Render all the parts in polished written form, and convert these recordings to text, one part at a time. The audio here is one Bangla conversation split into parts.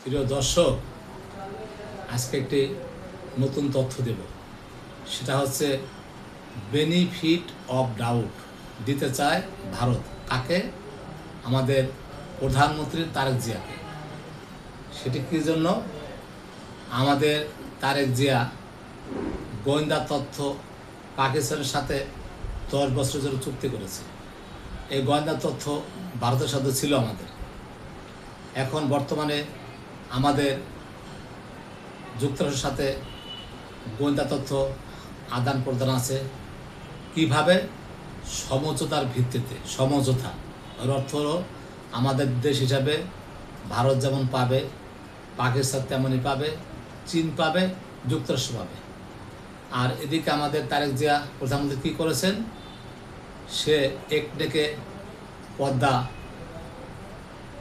প্রিয় দর্শক, আজকে একটি নতুন তথ্য দেব। সেটা হচ্ছে বেনিফিট অফ ডাউট দিতে চায় ভারত। কাকে? আমাদের প্রধানমন্ত্রী তারেক জিয়াকে। সেটি কী জন্য? আমাদের তারেক জিয়া গোয়েন্দা তথ্য পাকিস্তানের সাথে 10 বছরের জন্য চুক্তি করেছে। এই গোয়েন্দা তথ্য ভারতের সাথে ছিল আমাদের। এখন বর্তমানে আমাদের যুক্তরাষ্ট্রের সাথে গোয়েন্দা তথ্য আদান প্রদান আছে। কিভাবে? সমঝোতার ভিত্তিতে। সমঝোতা এর অর্থ হলো আমাদের দেশ হিসাবে ভারত যেমন পাবে, পাকিস্তান তেমনই পাবে, চীন পাবে, যুক্তরাষ্ট্র পাবে। আর এদিকে আমাদের তারেক জিয়া প্রধানমন্ত্রী কী করেছেন? সে একডেকে পদ্মা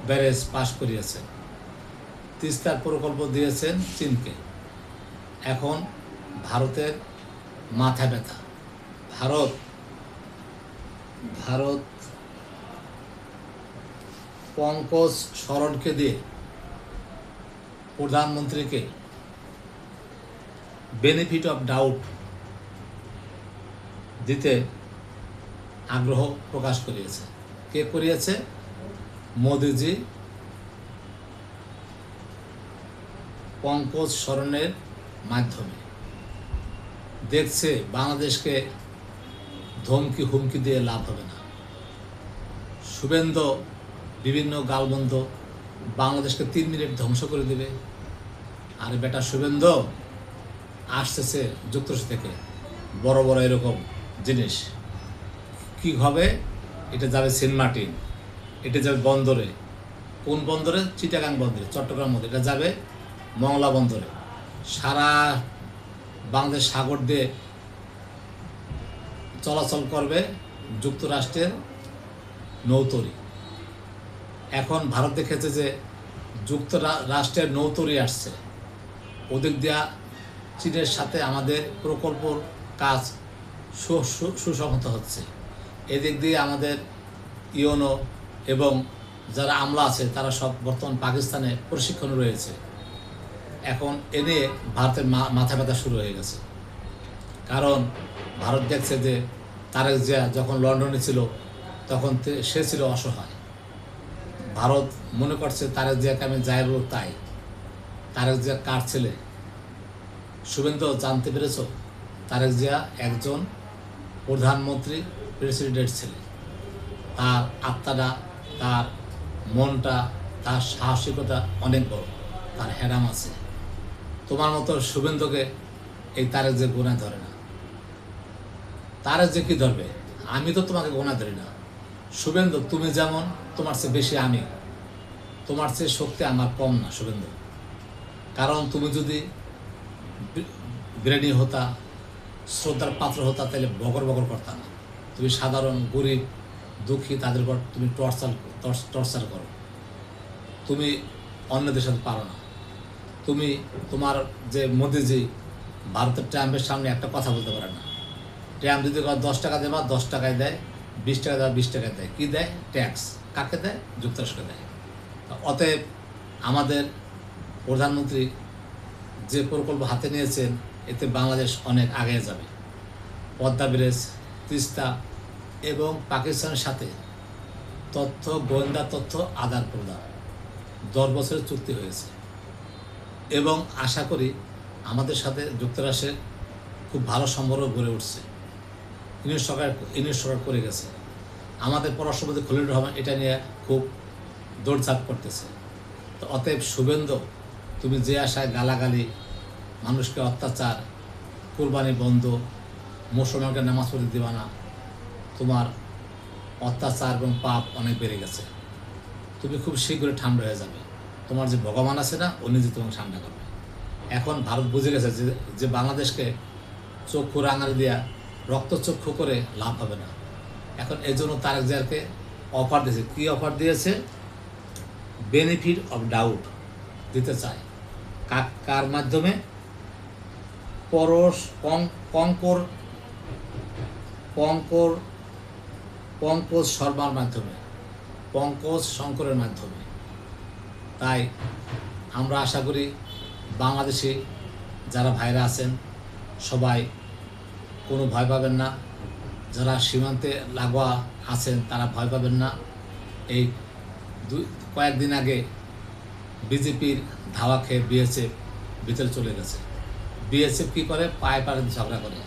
ব্যারেজ পাশ করিয়েছেন, তিস্তার প্রকল্প দিয়েছেন চীনকে। এখন ভারতের মাথা ব্যথা। ভারত পঙ্কজ শরণকে দিয়ে প্রধানমন্ত্রীকে বেনিফিট অফ ডাউট দিতে আগ্রহ প্রকাশ করিয়েছে। কে করিয়েছে? মোদিজি পঙ্কজ শরণের মাধ্যমে। দেখছে বাংলাদেশকে ধমকি হুমকি দিয়ে লাভ হবে না। শুভেন্দু বিভিন্ন গালবন্ধ বাংলাদেশকে 3 মিনিট ধ্বংস করে দেবে। আর বেটা শুভেন্দু আসতেছে যুক্তরাষ্ট্র থেকে বড় বড় এরকম জিনিস। কি হবে? এটা যাবে সেন্ট মার্টিন, এটা যাবে বন্দরে। কোন বন্দরে? চিটাগাং বন্দরে, চট্টগ্রাম বন্দরে। এটা যাবে মংলা বন্দরে। সারা বাংলাদেশ সাগর দিয়ে চলাচল করবে যুক্তরাষ্ট্রের নৌতরি। এখন ভারত দেখেছে যে যুক্তরাষ্ট্রের নৌতরি আসছে, ওদিক দিয়া চীনের সাথে আমাদের প্রকল্পর কাজ সুসংহত হচ্ছে। এদিক দিয়ে আমাদের ইউনো এবং যারা আমলা আছে তারা সব বর্তমান পাকিস্তানে প্রশিক্ষণ রয়েছে। এখন এ নিয়ে ভারতের মাথা ব্যথা শুরু হয়ে গেছে। কারণ ভারত দেখছে যে তারেক জিয়া যখন লন্ডনে ছিল তখন সে ছিল অসহায়। ভারত মনে করছে তারেক জিয়াকে আমি যাই বলব তাই। তারেক জিয়া কার ছেলে? শুভেন্দু জানতে পেরেছ? তারেক জিয়া একজন প্রধানমন্ত্রী, প্রেসিডেন্ট ছেলে। তার আত্মাটা, তার মনটা, তার সাহসিকতা অনেক বড়, তার হ্যাডাম আছে। তোমার মতো শুভেন্দুকে এই তারেক যে গোনায় ধরে না। তারেক যে কি ধরবে? আমি তো তোমাকে গোনায় ধরি না। শুভেন্দু তুমি যেমন, তোমার চেয়ে বেশি আমি, তোমার চেয়ে শক্তি আমার কম না শুভেন্দু। কারণ তুমি যদি ব্রেনি হতা, শ্রদ্ধার পাত্র হতা, তাহলে বগর বগর করতা না। তুমি সাধারণ গরিব দুঃখী তাদের উপর তুমি টর্চার করো। তুমি অন্যদের সাথে পারো না। তুমি তোমার যে মোদিজি ভারতের ট্রাম্পের সামনে একটা কথা বলতে পারে না। ট্রাম্প যদি 10 টাকা দেবা 10 টাকায় দেয়, 20 টাকা দেওয়া 20 টাকায় দেয়। কী দেয়? ট্যাক্স। কাকে দেয়? যুক্তরাষ্ট্রকে দেয়। অতএব আমাদের প্রধানমন্ত্রী যে প্রকল্প হাতে নিয়েছেন এতে বাংলাদেশ অনেক আগে যাবে। পদ্মা ব্যারেজ, তিস্তা এবং পাকিস্তানের সাথে গোয়েন্দা তথ্য আদান প্রদান 10 বছরের চুক্তি হয়েছে। এবং আশা করি আমাদের সাথে যুক্তরাষ্ট্রের খুব ভালো সম্পর্ক গড়ে উঠছে। ইউনিট সরকার করে গেছে। আমাদের পররাষ্ট্রমন্ত্রী খলিলুর রহমান এটা নিয়ে খুব দৌড়ঝাঁপ করতেছে। তো অতএব শুভেন্দু, তুমি যে আশায় গালাগালি, মানুষকে অত্যাচার, কুরবানি বন্ধ, মুসলমানকে নামাজ পড়তে দিবা না, তোমার অত্যাচার এবং পাপ অনেক বেড়ে গেছে। তুমি খুব শীঘ্রই ঠান্ডা হয়ে যাবে। তোমার যে ভগবান আছে না, ও নিজে তোমাকে ঠান্ডা করবে। এখন ভারত বুঝে গেছে যে বাংলাদেশকে চক্ষু রাঙালি দিয়া রক্তচক্ষু করে লাভ হবে না। এখন এই জন্য তারেক জিয়াকে অফার দিয়েছে। কী অফার দিয়েছে? বেনিফিট অফ ডাউট দিতে চায়। কার মাধ্যমে? পঙ্কজ শর্মার মাধ্যমে, পঙ্কজ শঙ্করের মাধ্যমে। তাই আমরা আশা করি বাংলাদেশে যারা ভাইরা আছেন সবাই কোনো ভয় পাবেন না, যারা সীমান্তে লাগোয়া আছেন তারা ভয় পাবেন না। এই কয়েকদিন আগে বিজেপির ধাওয়া খেয়ে বিএসএফ ভিতরে চলে গেছে। বিএসএফ কী করে? পায়ে পায়ে ঝগড়া করে।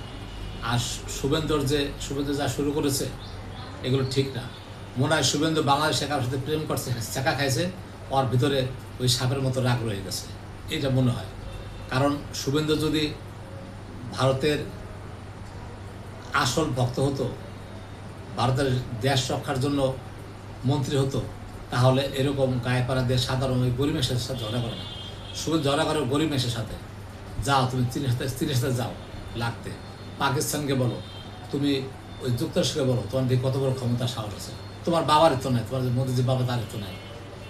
আর শুভেন্দু যা শুরু করেছে এগুলো ঠিক না। মনে হয় শুভেন্দু বাংলাদেশে কারোর সাথে প্রেম করছে, চাকা খাইছে, ওর ভিতরে ওই সাপের মতো রাগ রয়ে গেছে, এটা মনে হয়। কারণ শুভেন্দু যদি ভারতের আসল ভক্ত হতো, ভারতের দেশ রক্ষার জন্য মন্ত্রী হতো, তাহলে এরকম গায়ে পাড়া দিয়ে সাধারণ ওই গরিব মেশের সাথে ঝগড়া করে না। শুধু ঝগড়া করে গরিব মেশের সাথে। যাও তুমি চীনের সাথে যাও লাগতে, পাকিস্তানকে বলো, তুমি ওই যুক্তরাষ্ট্রকে বলো তোমার দিকে কত বড় ক্ষমতা সাহস আছে। তোমার বাবার তো নাই, তোমার মোদিজি বাবা তার তো নাই,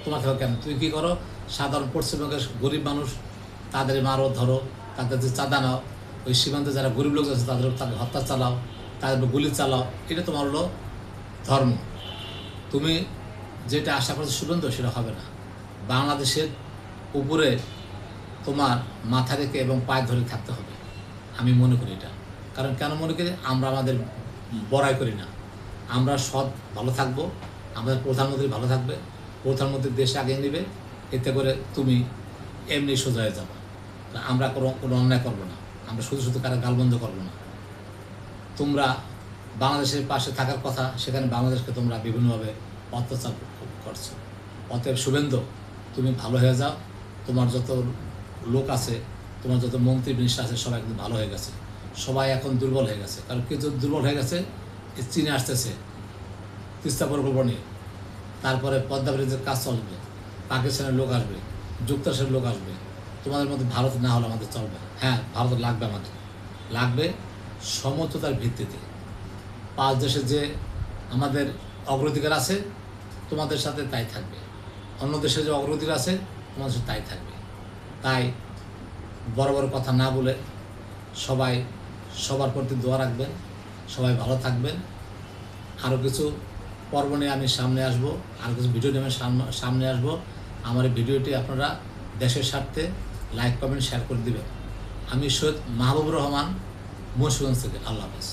তোমার থেকে কেন? তুমি কী করো? সাধারণ পশ্চিমবঙ্গের গরিব মানুষ তাদের মারো, ধরো, তাদের যে চাঁদা নাও, ওই সীমান্তে যারা গরিব লোক আছে তাদের হত্যা চালাও, তাদের গুলি চালাও, এটা তোমার হলো ধর্ম। তুমি যেটা আশা করছো শুভেন্দু, সেটা হবে না। বাংলাদেশের উপরে তোমার মাথা রেখে এবং পায়ে ধরে থাকতে হবে, আমি মনে করি এটা। কারণ কেন মনে করি? আমরা আমাদের বড়াই করি না, আমরা সৎ ভালো থাকবো, আমাদের প্রধানমন্ত্রী ভালো থাকবে, প্রধানমন্ত্রী দেশ আগে নেবে, এতে করে তুমি এমনি সোজা হয়ে যাবো। আমরা কোনো অন্যায় করবো না, আমরা শুধু কারো গালবন্ধ করবো না। তোমরা বাংলাদেশের পাশে থাকার কথা, সেখানে বাংলাদেশকে তোমরা বিভিন্নভাবে অত্যাচার করছো। অতএব শুভেন্দু, তুমি ভালো হয়ে যাও। তোমার যত লোক আছে, তোমার যত মন্ত্রী মিনিস্টার আছে, সবাই কিন্তু ভালো হয়ে গেছে। সবাই এখন দুর্বল হয়ে গেছে। কারণ কিছু দুর্বল হয়ে গেছে, চীনে আসতেছে তিস্তা প্রকল্প নিয়ে, তারপরে পদ্মা ব্রিজের কাজ চলবে, পাকিস্তানের লোক আসবে, যুক্তরাষ্ট্রের লোক আসবে। তোমাদের মধ্যে ভারত না হলে আমাদের চলবে। হ্যাঁ, ভারত লাগবে, আমাদের লাগবে সমঝোতার ভিত্তিতে। 5 দেশে যে আমাদের অগ্রাধিকার আছে, তোমাদের সাথে তাই থাকবে। অন্য দেশে যে অগ্রাধিকার আছে, তোমাদের সাথে তাই থাকবে। তাই বড় বড় কথা না বলে সবাই সবার প্রতি দোয়া রাখবেন, সবাই ভালো থাকবেন। আরও কিছু পর্ব নিয়ে আমি সামনে আসবো, আরও কিছু ভিডিও নিয়ে আমি সামনে আসবো। আমার এই ভিডিওটি আপনারা দেশের স্বার্থে লাইক, কমেন্ট, শেয়ার করে দেবেন। আমি সৈয়দ মাহবুবুর রহমান, মুন্সিগঞ্জ থেকে। আল্লাহ হাফেজ।